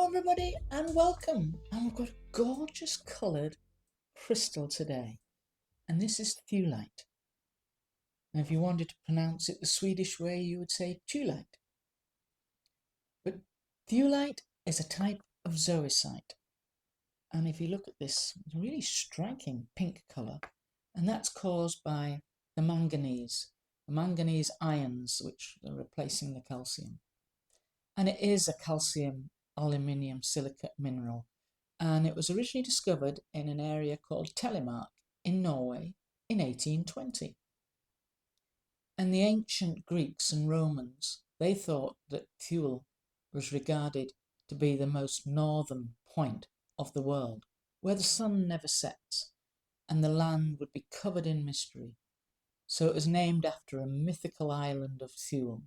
everybody, and welcome. And we've got a gorgeous coloured crystal today, and this is Thulite. Now, if you wanted to pronounce it the Swedish way, you would say Thulite. But Thulite is a type of zoisite, and if you look at this, it's a really striking pink colour, and that's caused by the manganese ions, which are replacing the calcium. And it is a calcium aluminium silicate mineral, and it was originally discovered in an area called Telemark in Norway in 1820. And the ancient Greeks and Romans, they thought that Thule was regarded to be the most northern point of the world, where the sun never sets and the land would be covered in mystery. So it was named after a mythical island of Thule.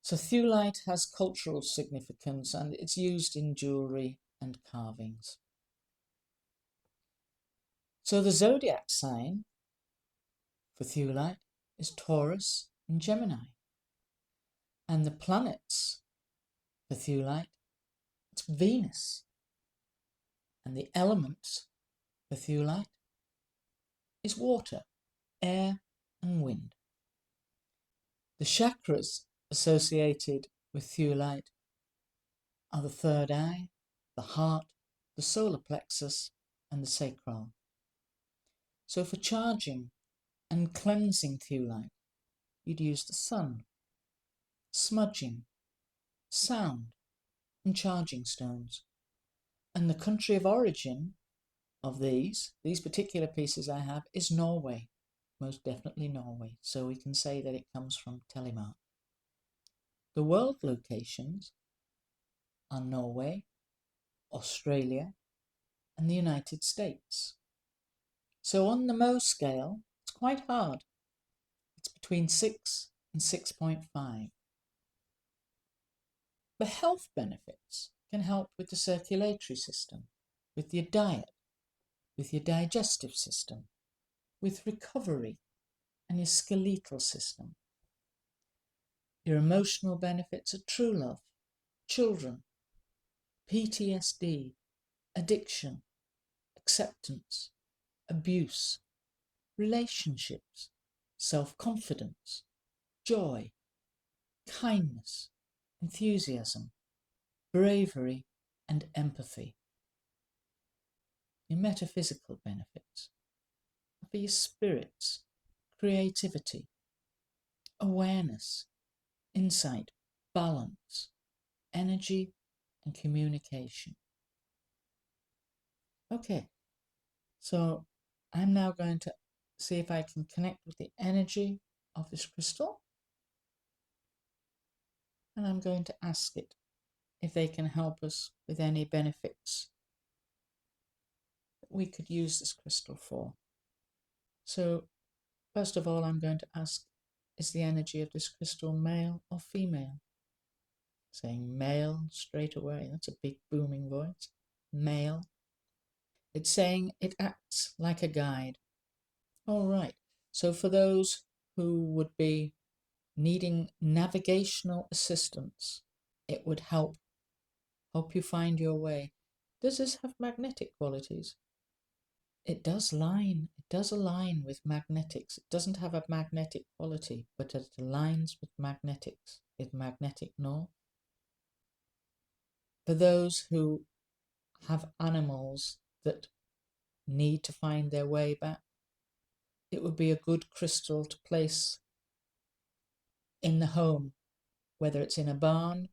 So Thulite has cultural significance and it's used in jewellery and carvings. So the zodiac sign for Thulite is Taurus and Gemini. And the planets for Thulite, it's Venus. And the elements for Thulite is water, air and wind. The chakras associated with Thulite are the third eye, the heart, the solar plexus and the sacral. So for charging and cleansing Thulite, you'd use the sun, smudging, sound and charging stones. And the country of origin of these particular pieces I have is Norway, most definitely Norway. So we can say that it comes from Telemark. The world locations are Norway, Australia and the United States. So on the Mohs scale, it's quite hard. It's between 6 and 6.5. The health benefits can help with the circulatory system, with your diet, with your digestive system, with recovery and your skeletal system. Your emotional benefits are true love, children, PTSD, addiction, acceptance, abuse, relationships, self-confidence, joy, kindness, enthusiasm, bravery and empathy. Your metaphysical benefits are for your spirits, creativity, awareness, insight, balance, energy and communication. Okay, so I'm now going to see if I can connect with the energy of this crystal, and I'm going to ask it if they can help us with any benefits that we could use this crystal for. So first of all, I'm going to ask, is the energy of this crystal male or female? Saying male straight away, that's a big booming voice. Male. It's saying it acts like a guide. All right, so for those who would be needing navigational assistance, it would help you find your way. Does this have magnetic qualities? It does align with magnetics. It doesn't have a magnetic quality, but it aligns with magnetics, with magnetic north. For those who have animals that need to find their way back, it would be a good crystal to place in the home, whether it's in a barn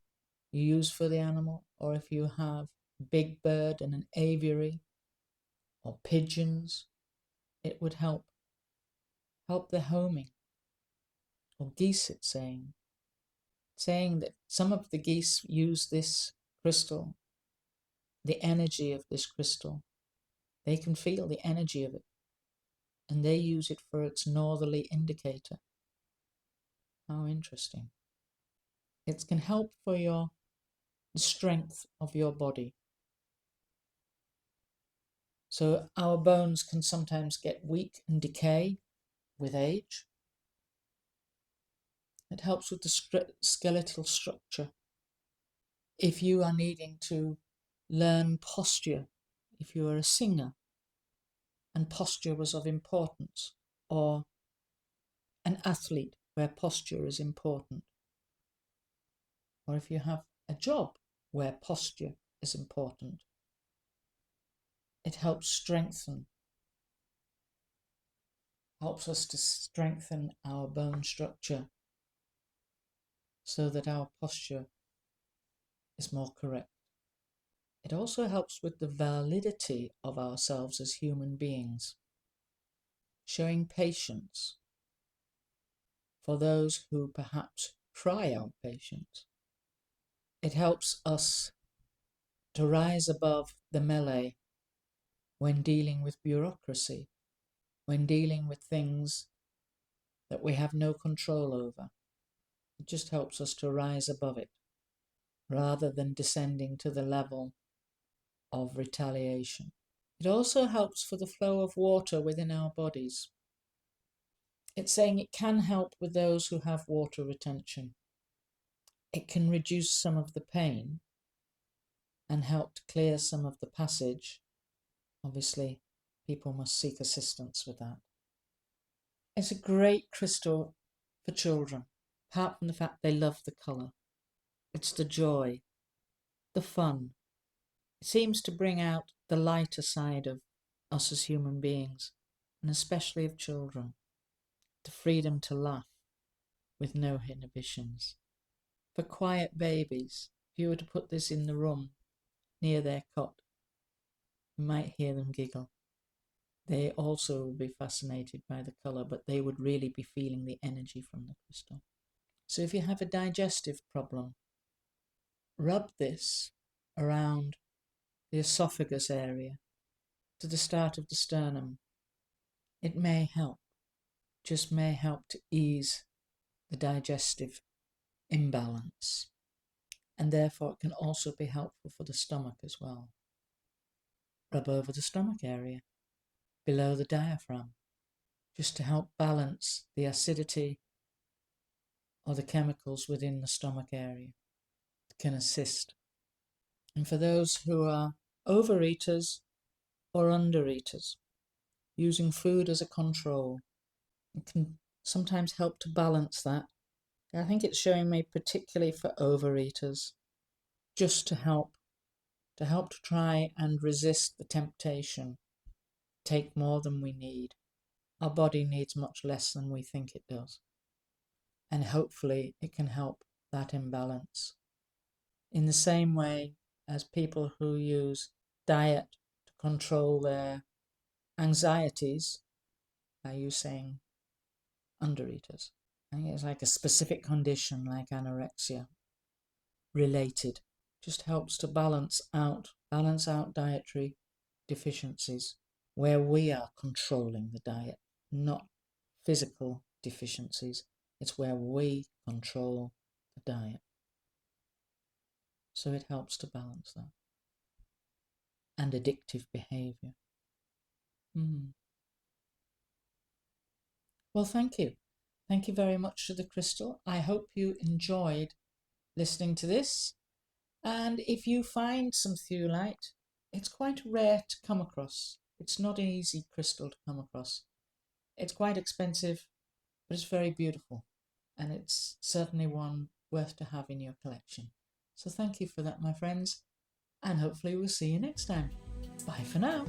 you use for the animal, or if you have a big bird in an aviary or pigeons, it would help the homing. Or geese, it's saying that some of the geese use this crystal, the energy of this crystal. They can feel the energy of it, and they use it for its northerly indicator. How interesting. It can help for the strength of your body. So our bones can sometimes get weak and decay with age. It helps with the skeletal structure. if you are needing to learn posture, if you are a singer and posture was of importance, or an athlete where posture is important, or if you have a job where posture is important, it helps us to strengthen our bone structure so that our posture is more correct. It also helps with the validity of ourselves as human beings, showing patience for those who perhaps try our patience. It helps us to rise above the melee when dealing with bureaucracy, when dealing with things that we have no control over. It just helps us to rise above it, rather than descending to the level of retaliation. It also helps for the flow of water within our bodies. It's saying it can help with those who have water retention. It can reduce some of the pain and help to clear some of the passage. Obviously, people must seek assistance with that. It's a great crystal for children, apart from the fact they love the colour. It's the joy, the fun. It seems to bring out the lighter side of us as human beings, and especially of children, the freedom to laugh with no inhibitions. For quiet babies, if you were to put this in the room near their cot, you might hear them giggle. They also would be fascinated by the colour, but they would really be feeling the energy from the crystal. So if you have a digestive problem, rub this around the esophagus area to the start of the sternum. It may help, just may help to ease the digestive imbalance, and therefore it can also be helpful for the stomach as well. Rub over the stomach area, below the diaphragm, just to help balance the acidity or the chemicals within the stomach area. It can assist. And for those who are overeaters or undereaters, using food as a control, it can sometimes help to balance that. I think it's showing me particularly for overeaters, just to help to try and resist the temptation, take more than we need. Our body needs much less than we think it does. And hopefully it can help that imbalance. In the same way as people who use diet to control their anxieties, are you saying undereaters? I think it's like a specific condition like anorexia related. Just helps to balance out dietary deficiencies where we are controlling the diet, not physical deficiencies. It's where we control the diet. So it helps to balance that. And addictive behaviour. Well, thank you. Thank you very much to the crystal. I hope you enjoyed listening to this. And if you find some thulite, it's quite rare to come across. It's not an easy crystal to come across. It's quite expensive, but it's very beautiful. And it's certainly one worth to have in your collection. So thank you for that, my friends. And hopefully we'll see you next time. Bye for now.